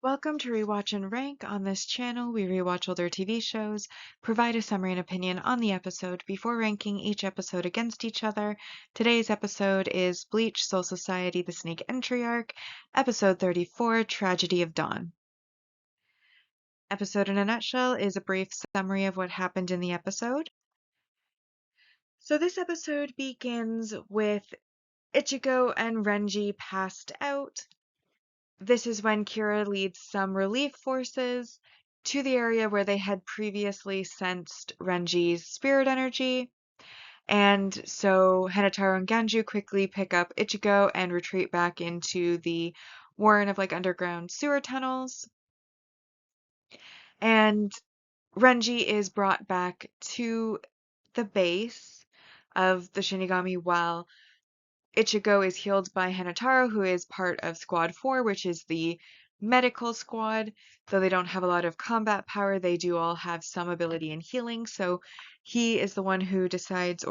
Welcome to Rewatch and Rank. On this channel, we rewatch older TV shows, provide a summary and opinion on the episode before ranking each episode against each other. Today's episode is Bleach Soul Society The Snake Entry Arc, Episode 34, Tragedy of Dawn. Episode in a nutshell is a brief summary of what happened in the episode. So this episode begins with Ichigo and Renji passed out. This is when Kira leads some relief forces to the area where they had previously sensed Renji's spirit energy. And so Hinataro and Ganju quickly pick up Ichigo and retreat back into the warren of underground sewer tunnels. And Renji is brought back to the base of the Shinigami while Ichigo is healed by Hinataro, who is part of Squad 4, which is the medical squad. Though they don't have a lot of combat power, they do all have some ability in healing. So he is the one who decides,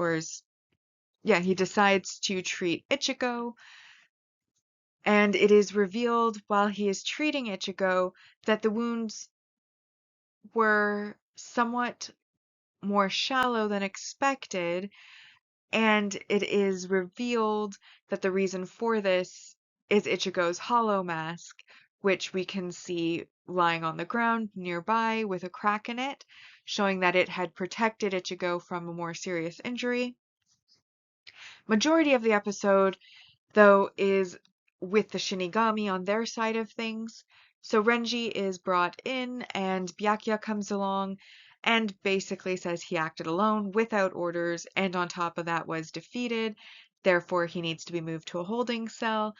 he decides to treat Ichigo. And it is revealed while he is treating Ichigo that the wounds were somewhat more shallow than expected. And it is revealed that the reason for this is Ichigo's hollow mask, which we can see lying on the ground nearby with a crack in it, showing that it had protected Ichigo from a more serious injury. Majority of the episode, though, is with the Shinigami on their side of things. So Renji is brought in and Byakuya comes along and basically says he acted alone without orders and on top of that was defeated. Therefore, he needs to be moved to a holding cell.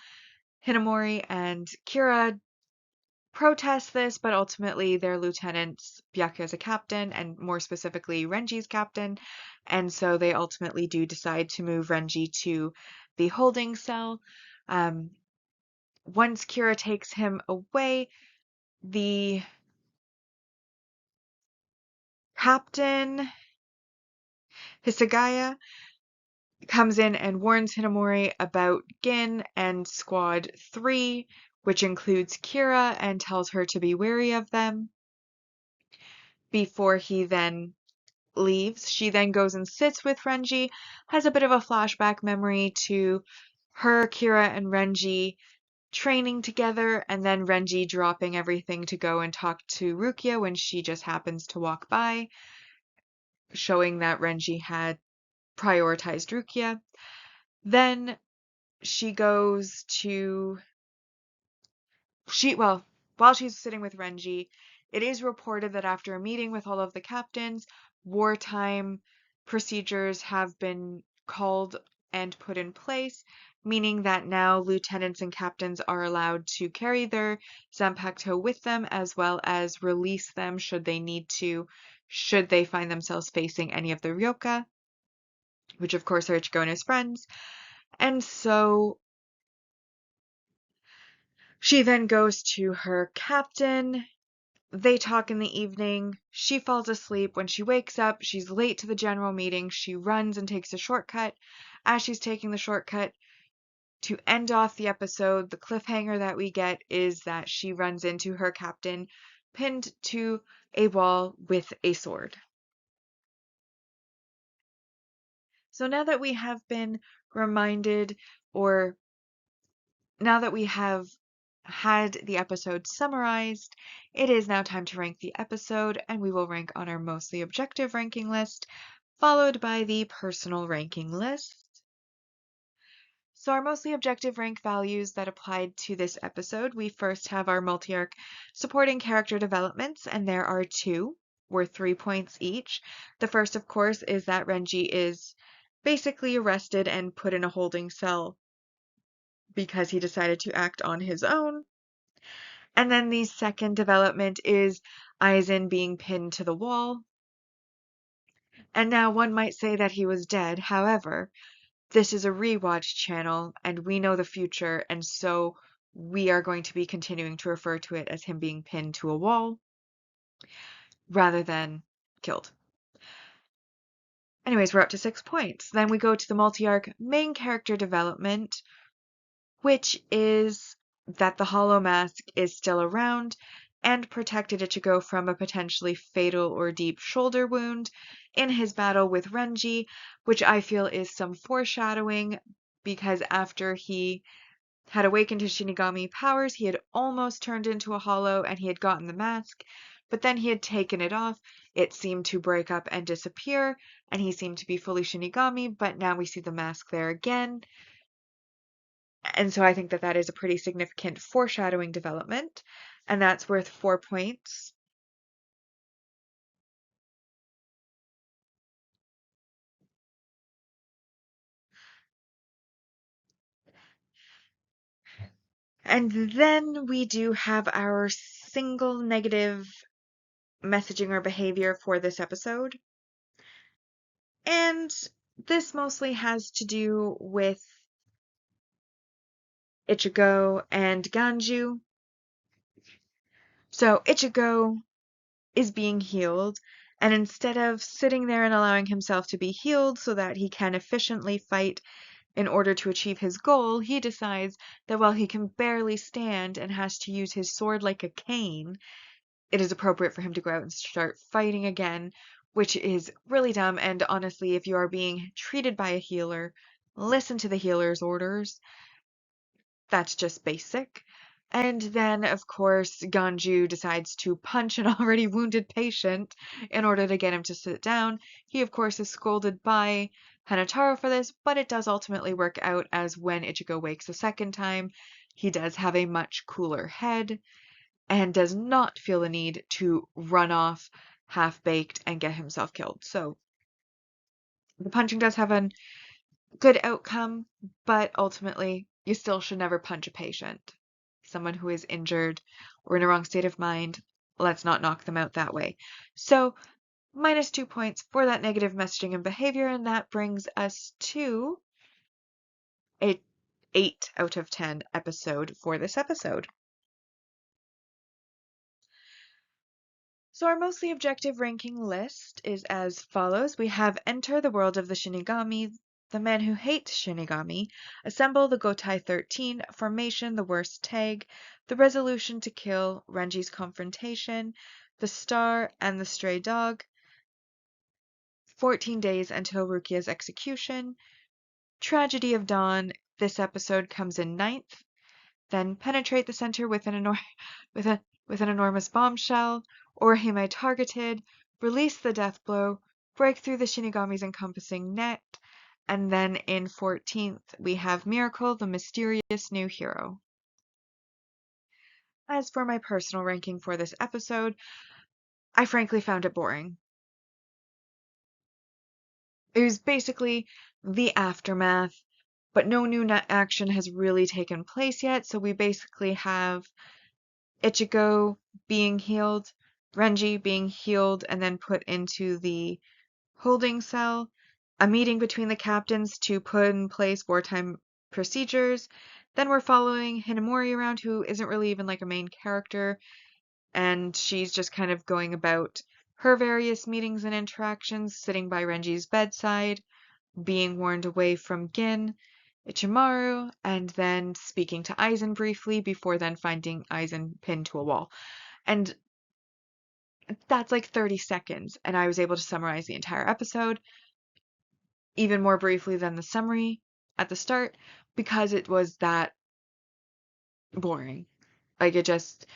Hinamori and Kira protest this, but ultimately their lieutenants, Byakuya's a captain, and more specifically Renji's captain, and so they ultimately do decide to move Renji to the holding cell. Once Kira takes him away, the captain, Hisagaya, comes in and warns Hinamori about Gin and Squad 3, which includes Kira, and tells her to be wary of them. Before he then leaves, she then goes and sits with Renji, has a bit of a flashback memory to her, Kira, and Renji training together, and then Renji dropping everything to go and talk to Rukia when she just happens to walk by, showing that Renji had prioritized Rukia. Then she goes to while she's sitting with Renji, it is reported that after a meeting with all of the captains, wartime procedures have been called and put in place, meaning that now lieutenants and captains are allowed to carry their Zanpakuto with them as well as release them should they need to, should they find themselves facing any of the Ryoka, which of course are Ichigo and his friends. And so she then goes to her captain. They talk in the evening. She falls asleep. When she wakes up, she's late to the general meeting. She runs and takes a shortcut. As she's taking the shortcut, to end off the episode, the cliffhanger that we get is that she runs into her captain pinned to a wall with a sword. So now that we have been reminded, or now that we have had the episode summarized, it is now time to rank the episode, and we will rank on our mostly objective ranking list, followed by the personal ranking list. So our mostly objective rank values that applied to this episode, we first have our multi-arc supporting character developments, and there are 2, worth 3 points each. The first, of course, is that Renji is basically arrested and put in a holding cell because he decided to act on his own. And then the second development is Aizen being pinned to the wall. And now one might say that he was dead. However, this is a rewatch channel and we know the future, and so we are going to be continuing to refer to it as him being pinned to a wall rather than killed. Anyways, we're up to 6 points. Then we go to the multi-arc main character development, which is that the hollow mask is still around and protected Ichigo from a potentially fatal or deep shoulder wound in his battle with Renji, which I feel is some foreshadowing because after he had awakened his Shinigami powers, he had almost turned into a hollow and he had gotten the mask, but then he had taken it off. It seemed to break up and disappear, and he seemed to be fully Shinigami, but now we see the mask there again. And so I think that that is a pretty significant foreshadowing development, and that's worth 4 points. And then we do have our single negative messaging or behavior for this episode. And this mostly has to do with Ichigo and Ganju. So Ichigo is being healed, and instead of sitting there and allowing himself to be healed so that he can efficiently fight in order to achieve his goal, he decides that while he can barely stand and has to use his sword like a cane, it is appropriate for him to go out and start fighting again, which is really dumb. And honestly, if you are being treated by a healer, listen to the healer's orders. That's just basic. And then, of course, Ganju decides to punch an already wounded patient in order to get him to sit down. He, of course, is scolded by Hanataro for this, but it does ultimately work out as when Ichigo wakes a second time, he does have a much cooler head and does not feel the need to run off half-baked and get himself killed. So the punching does have a good outcome, but ultimately, you still should never punch a patient. Someone who is injured or in a wrong state of mind, let's not knock them out that way. So, minus 2 points for that negative messaging and behavior, and that brings us to a 8 out of 10 episode for this episode. So our mostly objective ranking list is as follows. We have Enter the World of the Shinigami, The Man Who Hates Shinigami, Assemble the Gotai 13, Formation, The Worst Tag, The Resolution to Kill, Renji's Confrontation, The Star and the Stray Dog, 14 Days Until Rukia's Execution, Tragedy of Dawn, this episode comes in ninth, then Penetrate the Center with with an enormous bombshell, Orihime Targeted, Release the Death Blow, Break Through the Shinigami's Encompassing Net, and then in 14th we have Miracle, the Mysterious New Hero. As for my personal ranking for this episode, I frankly found it boring. It was basically the aftermath, but no new action has really taken place yet, so we basically have Ichigo being healed, Renji being healed and then put into the holding cell, a meeting between the captains to put in place wartime procedures. Then we're following Hinamori around, who isn't really even like a main character, and she's just kind of going about her various meetings and interactions, sitting by Renji's bedside, being warned away from Gin, Ichimaru, and then speaking to Aizen briefly before then finding Aizen pinned to a wall. And that's like 30 seconds, and I was able to summarize the entire episode even more briefly than the summary at the start because it was that boring. Like it's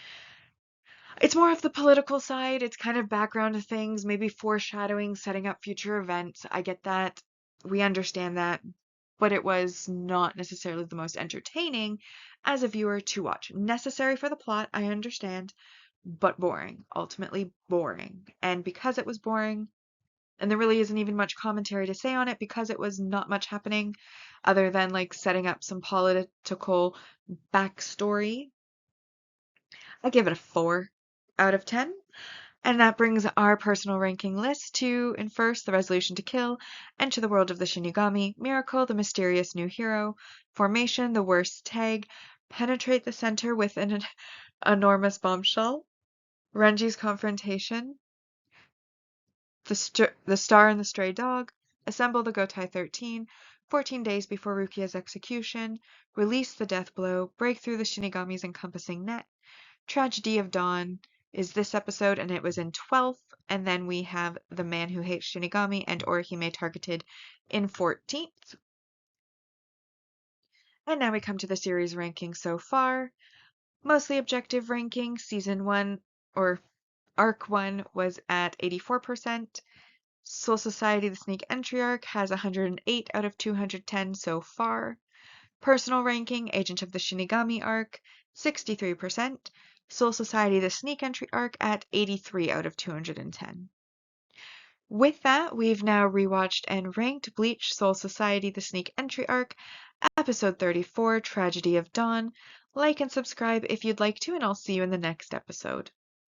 more of the political side. It's kind of background to things, maybe foreshadowing, setting up future events. I get that. We understand that. But it was not necessarily the most entertaining as a viewer to watch. Necessary for the plot, I understand, but boring. Ultimately boring. And because it was boring, and there really isn't even much commentary to say on it because it was not much happening other than like setting up some political backstory, I give it a 4 out of 10. And that brings our personal ranking list to, in first, The Resolution to Kill, Enter the World of the Shinigami, Miracle, The Mysterious New Hero, Formation, The Worst Tag, Penetrate the Center with an enormous bombshell, Renji's Confrontation, the Star and the Stray Dog, Assemble the Gotai 13, 14 days before Rukia's execution, Release the Death Blow, Break Through the Shinigami's Encompassing Net, Tragedy of Dawn is this episode, and it was in 12th, and then we have The Man Who Hates Shinigami and Orihime Targeted in 14th. And now we come to the series ranking so far. Mostly objective ranking, Season 1, or Arc 1 was at 84%. Soul Society The Sneak Entry Arc has 108 out of 210 so far. Personal ranking, Agent of the Shinigami Arc, 63%. Soul Society The Sneak Entry Arc at 83 out of 210. With that, we've now rewatched and ranked Bleach Soul Society The Sneak Entry Arc, Episode 34, Tragedy of Dawn. Like and subscribe if you'd like to, and I'll see you in the next episode.